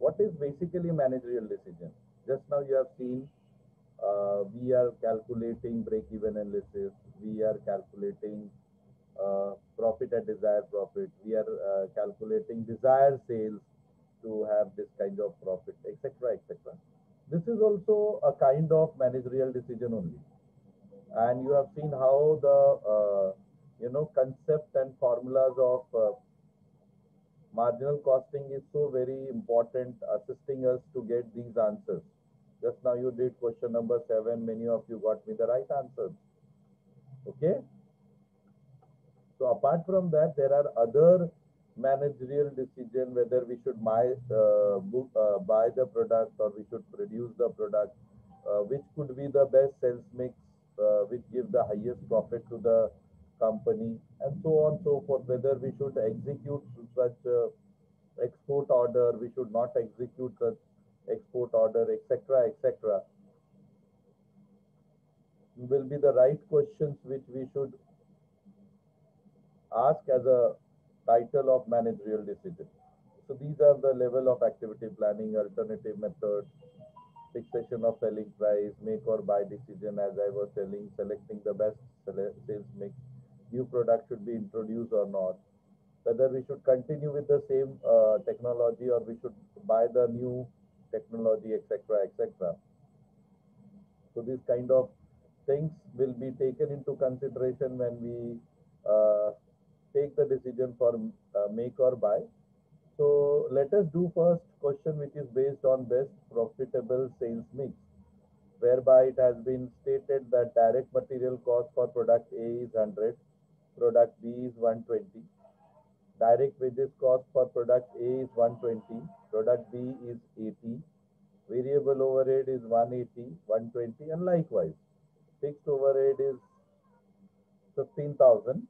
What is basically managerial decision? Just now you have seen we are calculating break-even analysis. We are calculating profit at desired profit. We are calculating desired sales to have this kind of profit, etc., etc. This is also a kind of managerial decision only. And you have seen how the concept and formulas of marginal costing is so very important, assisting us to get these answers. Just now you did question number 7. Many of you got me the right answers. Okay. So apart from that, there are other managerial decision whether we should buy the product or we should produce the product, which could be the best sales mix, which give the highest profit to the company, and so on so forth. Whether we should execute such export order, we should not execute such export order, etc., etc. Will be the right questions which we should ask as a title of managerial decision. So these are the level of activity planning, alternative methods, fixation of selling price, make or buy decision, as I was telling, selecting the best sales mix, new product should be introduced or not, whether we should continue with the same technology or we should buy the new technology, etc., etc. So these kind of things will be taken into consideration when we take the decision for make or buy. So let us do first question which is based on best profitable sales mix, whereby it has been stated that direct material cost for product A is 100, product B is 120, direct wages cost for product A is 120, product B is 80, variable overhead is 180, 120, and likewise fixed overhead is 15,000.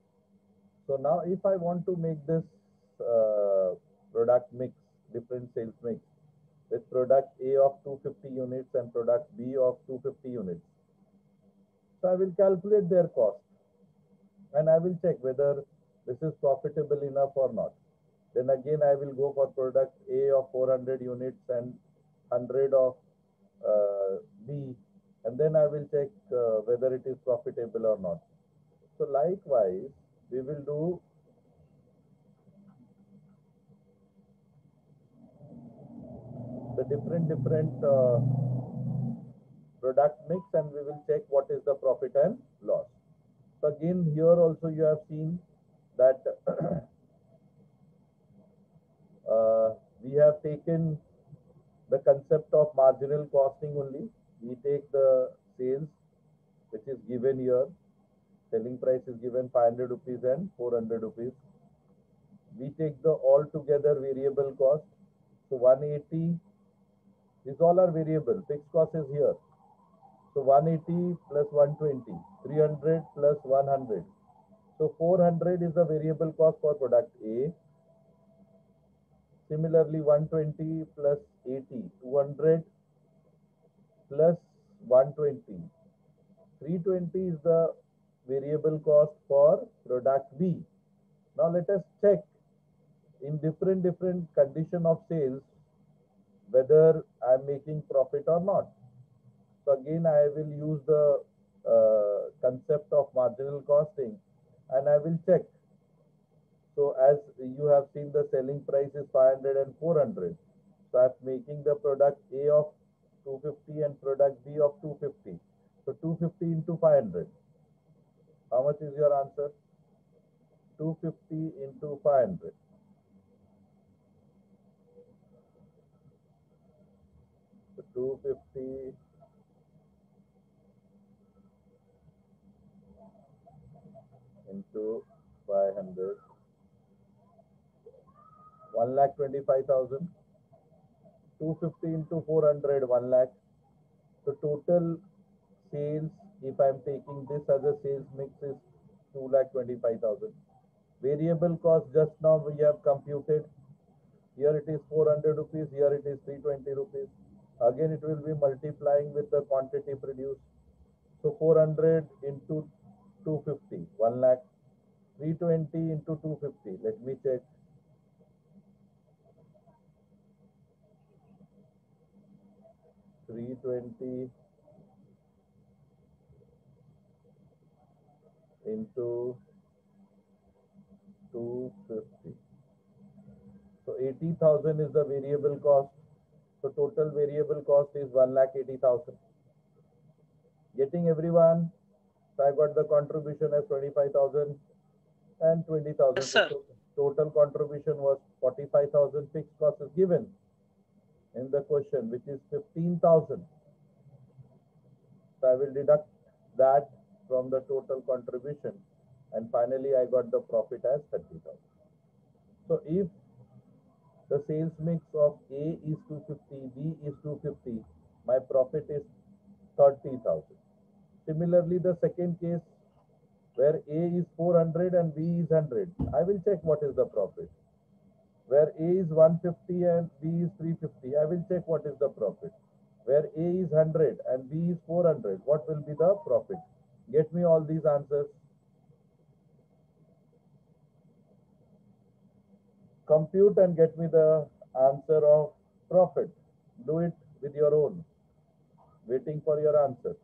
So now if I want to make this product mix, different sales mix, with product A of 250 units and product B of 250 units, so I will calculate their cost and I will check whether this is profitable enough or not. Then again I will go for product A of 400 units and 100 of B, and then I will check whether it is profitable or not. So likewise, we will do the different product mix and we will check what is the profit and loss. So again here also you have seen that we have taken the concept of marginal costing only. We take the sales which is given here, selling price is given 500 rupees and 400 rupees. We take the altogether variable cost. So 180, these all are variable, fixed cost is here. So 180 plus 120, 300 plus 100. So 400 is the variable cost for product A. Similarly, 120 plus 80, 200 plus 120. 320 is the variable cost for product B. Now let us check in different condition of sales whether I am making profit or not. So again I will use the concept of marginal costing and I will check. So as you have seen, the selling price is 500 and 400. So I am making the product A of 250 and product B of 250. So 250 into 500. How much is your answer? 250 into 500. So 250 into 500. 1,25,000. 250 into 400, 1 lakh. So total sales, if I am taking this as a sales mix, is 2,25,000. Variable cost just now we have computed. Here it is 400 rupees, here it is 320 rupees. Again it will be multiplying with the quantity produced. So 400 into 250, 1 lakh. 320 into 250. Let me check. 320 into 250. So 80,000 is the variable cost. So total variable cost is 1,80,000. Getting everyone? So I got the contribution as 25,000 and 20,000. Yes, So sir. total contribution was 45,000. Fixed cost is given in the question, which is 15,000. So I will deduct that from the total contribution, and finally I got the profit as 30,000. So if the sales mix of A is 250, B is 250, my profit is 30,000. Similarly, the second case where A is 400 and B is 100, I will check what is the profit. Where A is 150 and B is 350, I will check what is the profit. Where A is 100 and B is 400, what will be the profit? Get me all these answers. Compute and get me the answer of profit. Do it with your own. Waiting for your answer.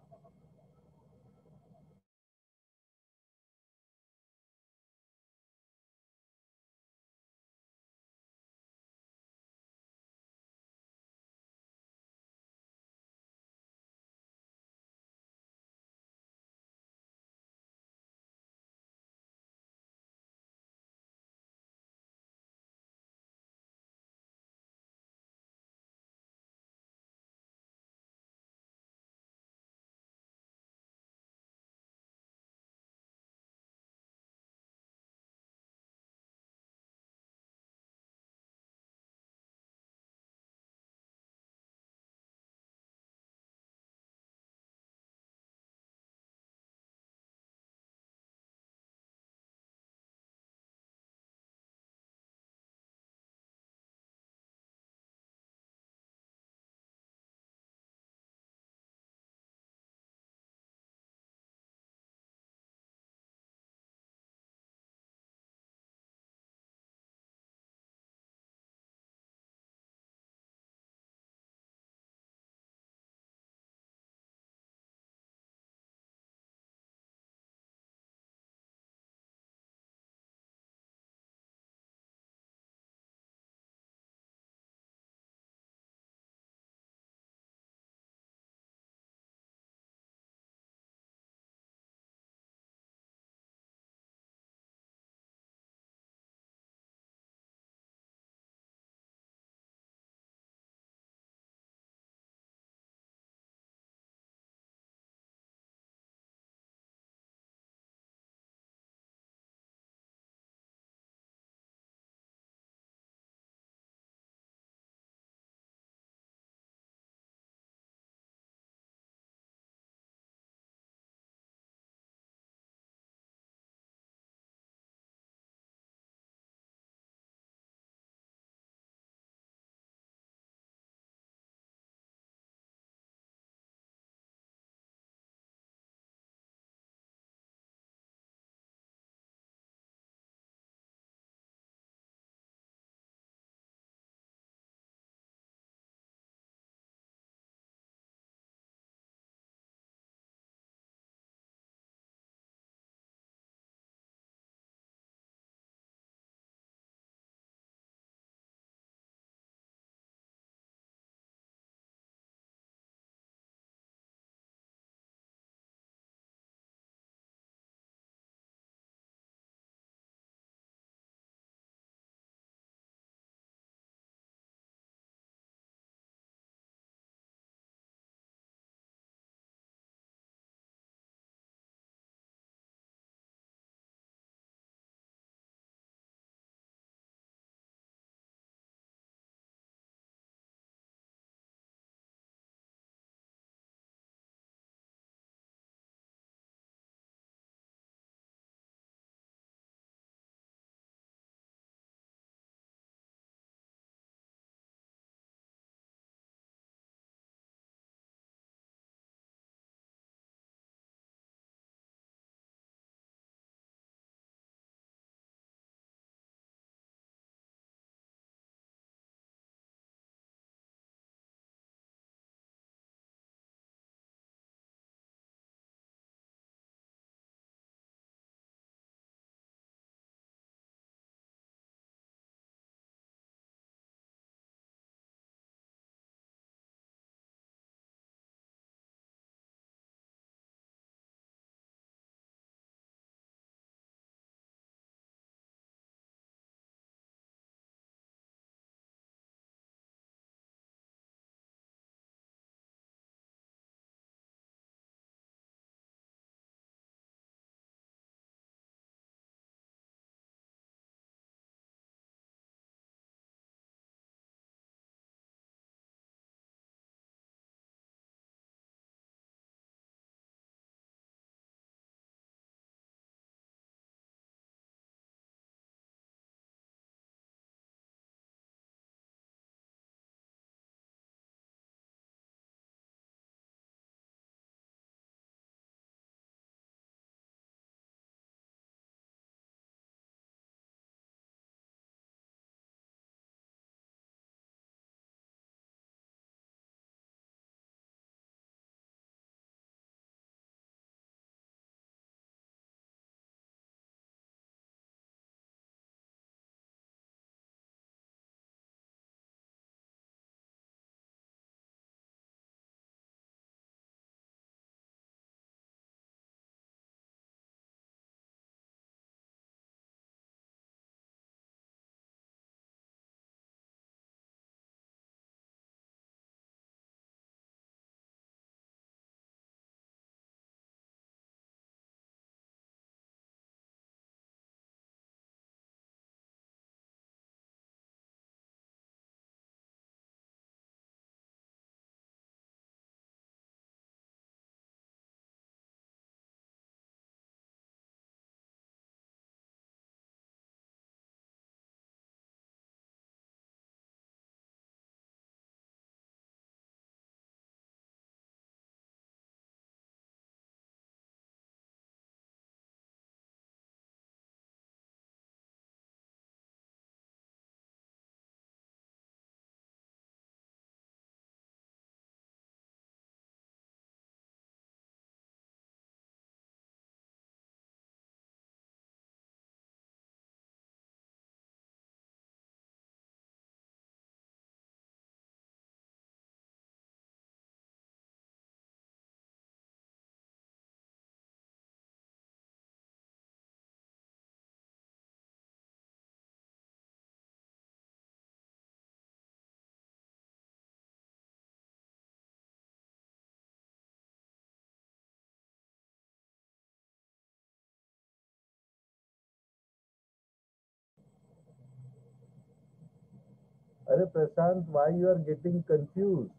Arey Prashant, why you are getting confused?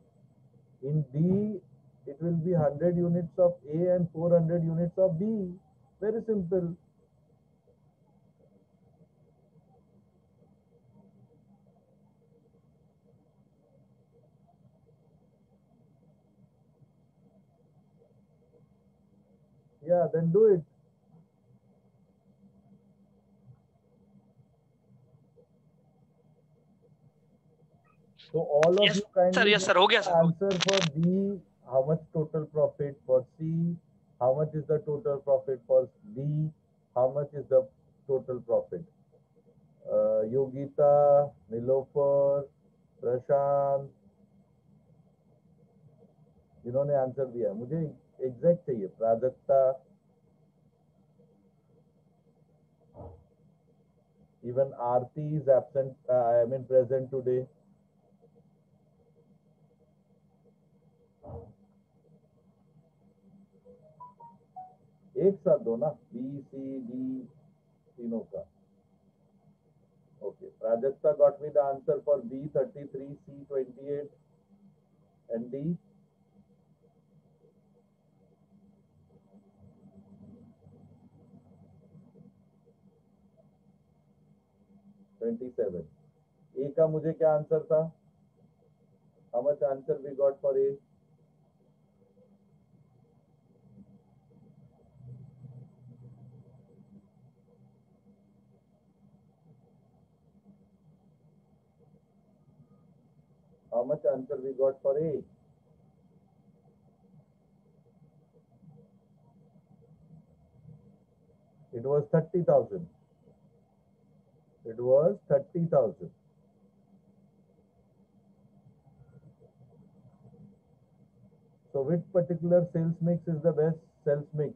In D, it will be 100 units of A and 400 units of B. Very simple. Yeah, then do it. So all of Yes, you sir. kindly Yes, give sir. हो गया the sir. answer for B. How much total profit for C? How much is the total profit for D? How much is the total profit? Yogita, Nilofer, प्रशांत, जिन्होंने answer दिया मुझे exact चाहिए. Prajakta, even Aarti is absent. I mean present today. एक साथ दो ना, B C D तीनों का. Okay, Prajakta got me the answer for B 33, C 28, and D 27. A का मुझे क्या आंसर था? How much answer we got for A? How much answer we got for A? It was 30,000. It was 30,000. So which particular sales mix is the best sales mix?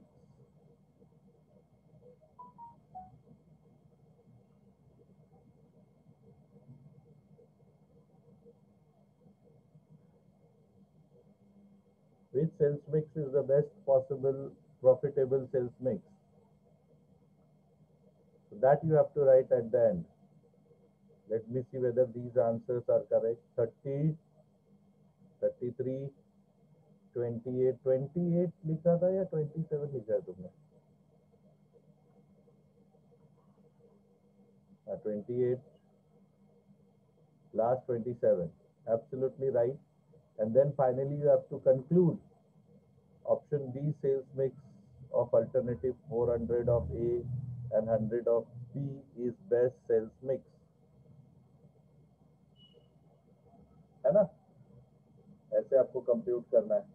Which sales mix is the best possible profitable sales mix? So that you have to write at the end. Let me see whether these answers are correct. 30, 33, 28, 28 लिखा था या 27 लिखा है तुमने? 28, last 27. Absolutely right. And then finally you have to conclude. Option B, sales mix of alternative 400 of A and 100 of B is best sales mix. है ना? ऐसे आपको कंप्यूट करना है.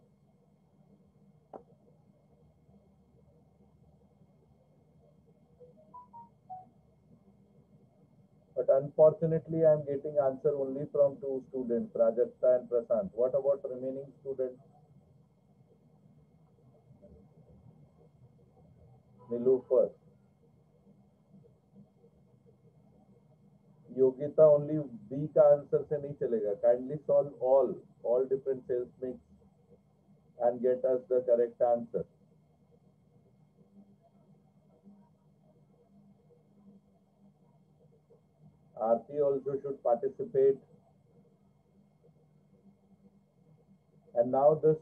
But unfortunately, I am getting answer only from two students, Prajakta and Prasant. What about remaining students? Nilofer. योग्यता only B का answer से नहीं चलेगा. Kindly solve all different cells mix and get us the correct answer. Aarti also should participate. And now this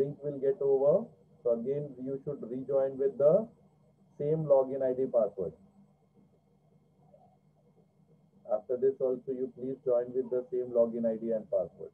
link will get over. So again, you should rejoin with the same login ID password. After this also, you please join with the same login ID and password.